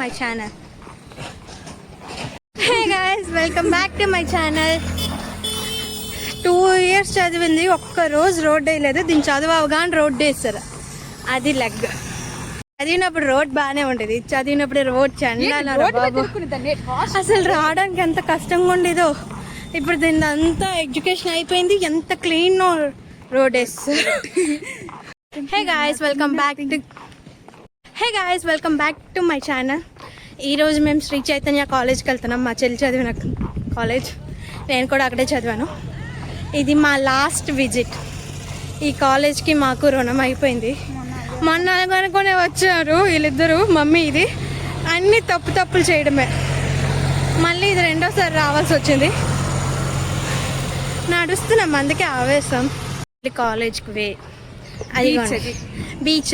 my channel. Hey guys, welcome back to my channel. 2 years చదివింది ఒక్క రోజు road వేయలేదు. దీని చదువు అవగానే రోడ్ వేస్తారు. అది లెగ్. చదివినప్పుడు రోడ్ బాగానే ఉండేది, చదివినప్పుడు రోడ్ చండాల బాబు. అసలు రావడానికి ఎంత కష్టంగా ఉండేదో. ఇప్పుడు దీని అంతా ఎడ్యుకేషన్ అయిపోయింది. ఎంత క్లీన్ రోడ్ వేస్తారు. Hey guys, welcome back to my channel. ఈరోజు మేము శ్రీ చైతన్య కాలేజ్కి వెళ్తున్నాం. మా చెల్లి చదివిన కాలేజ్, నేను కూడా అక్కడే చదివాను. ఇది మా లాస్ట్ విజిట్. ఈ కాలేజ్కి మాకు రుణం అయిపోయింది. మొన్న అనుకునే వచ్చారు వీళ్ళిద్దరూ, మమ్మీ. ఇది అన్ని తప్పులు చేయడమే. మళ్ళీ ఇది రెండోసారి రావాల్సి వచ్చింది. నడుస్తున్నాం, అందుకే ఆవేశం. కాలేజ్కి వే అది బీచ్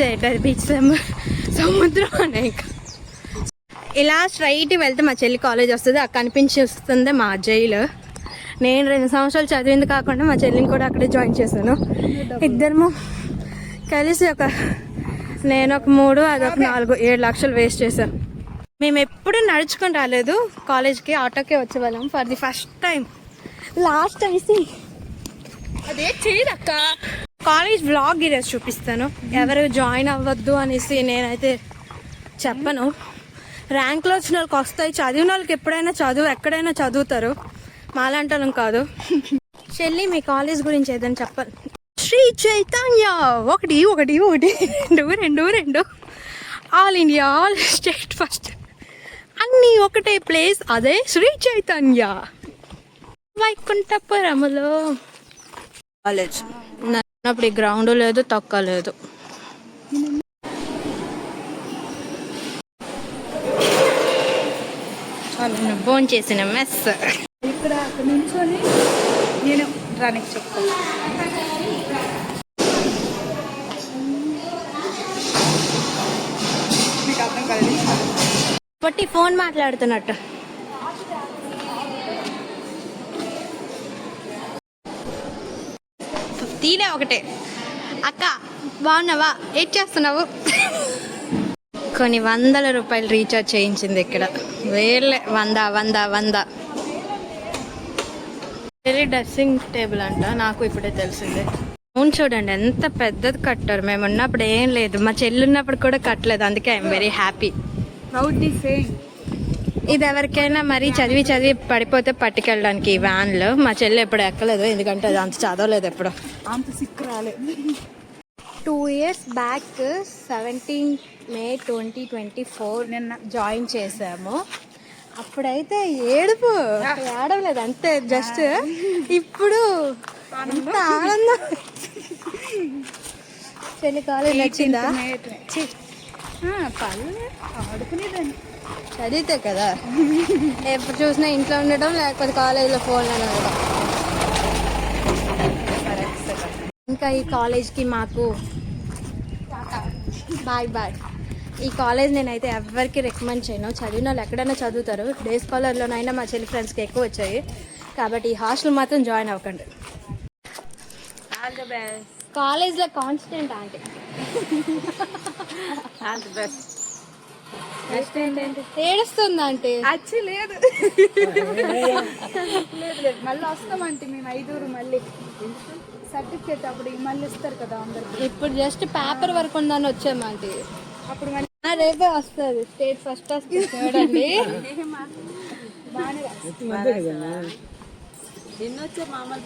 సముద్రం అనేక. ఇలా స్ట్రైట్ వెళ్తే మా చెల్లి కాలేజ్ వస్తుంది. అక్కడ కనిపించేస్తుంది మా జైలు. నేను 2 సంవత్సరాలు చదివింది కాకుండా మా చెల్లిని కూడా అక్కడే జాయిన్ చేశాను. ఇద్దరము కలిసి నేను ఒక 3, అదొక 4, 7 లక్షలు వేస్ట్ చేశాను. మేము ఎప్పుడు నడుచుకొని రాలేదు కాలేజ్కి, ఆటోకే వచ్చేవాళ్ళం for the first time. Last అయితే అదే చేయదక్క. కాలేజ్ వ్లాగ్ ఈరోజు చూపిస్తాను. ఎవరు జాయిన్ అవ్వద్దు అనేసి నేనైతే చెప్పను. ర్యాంక్లో వచ్చిన వాళ్ళకి వస్తాయి. చదివిన వాళ్ళకి ఎప్పుడైనా ఎక్కడైనా చదువుతారు. మాలాంటి వాళ్ళం కాదు. చెల్లి, మీ కాలేజ్ గురించి ఏదైనా చెప్పాలి. Sri Chaitanya 1 all India, all state first, అన్నీ ఒకటే ప్లేస్, అదే శ్రీ చైతన్య వైకుంఠపురములో కాలేజ్. అప్పుడు ఈ గ్రౌండ్ లేదు, తొక్క లేదు. ఫోన్ చేసిన మెస్ ఇక్కడ నించొని నేను రానికి చెప్తాను. మీకు అర్థం కాలేదు. పొట్టి ఫోన్ మాట్లాడుతున్నట్టు. తీనే ఒకటే. అక్క బాగున్నావా, ఏం చేస్తున్నావు? కొన్ని 100 రూపాయలు రీఛార్జ్ చేయించింది ఇక్కడ. వేరే 100 వేరే డ్రెస్సింగ్ టేబుల్ అంట, నాకు ఇప్పుడే తెలిసిందే. అవును, చూడండి ఎంత పెద్దది కట్టారు. మేము ఉన్నప్పుడు ఏం లేదు, మా చెల్లి ఉన్నప్పుడు కూడా కట్టలేదు. అందుకే ఐఎమ్ వెరీ హ్యాపీ. ఇది ఎవరికైనా మరి చదివి పడిపోతే పట్టుకెళ్ళడానికి ఈ వ్యాన్లో. మా చెల్లి ఎప్పుడు ఎక్కలేదు, ఎందుకంటే అది అంత చదవలేదు, ఎప్పుడు అంత సిక్కు రాలేదు. 2 years బ్యాక్ 17 May 2024 నిన్న జాయిన్ చేసాము. అప్పుడైతే ఏడవలేదు, అంతే జస్ట్. ఇప్పుడు అంత ఆనందం. చెల్లి కాలేజ్ నచ్చిందా? ఆడుకునేదాన్ని. చదివితే కదా. ఎప్పుడు చూసినా ఇంట్లో ఉండడం, లేకపోతే కాలేజీలో ఫోన్లో ఉండడం. ఇంకా ఈ కాలేజ్కి మాకు బాయ్. ఈ కాలేజ్ నేనైతే ఎవరికి రికమెండ్ చేయను. చదివిన వాళ్ళు ఎక్కడైనా చదువుతారు. డే స్కాలర్లోనైనా మా చెల్లి ఫ్రెండ్స్కి ఎక్కువ వచ్చాయి. కాబట్టి ఈ హాస్టల్ మాత్రం జాయిన్ అవ్వకండి. All the best. కాలేజ్లో constant aunty. All the best. ఏడుస్తుంది అంటే లేదు, మళ్ళీ వస్తామంటే మేము 5 మళ్ళీ సర్టిఫికేట్ అప్పుడు మళ్ళీ ఇస్తారు కదా అందరికి. ఇప్పుడు జస్ట్ పేపర్ వర్క్ ఉందని వచ్చామంటే అప్పుడు మళ్ళీ రేపే వస్తుంది. స్టేట్ ఫస్ట్ వస్తుంది చూడండి. బాగానే నిన్నొచ్చే మామూలు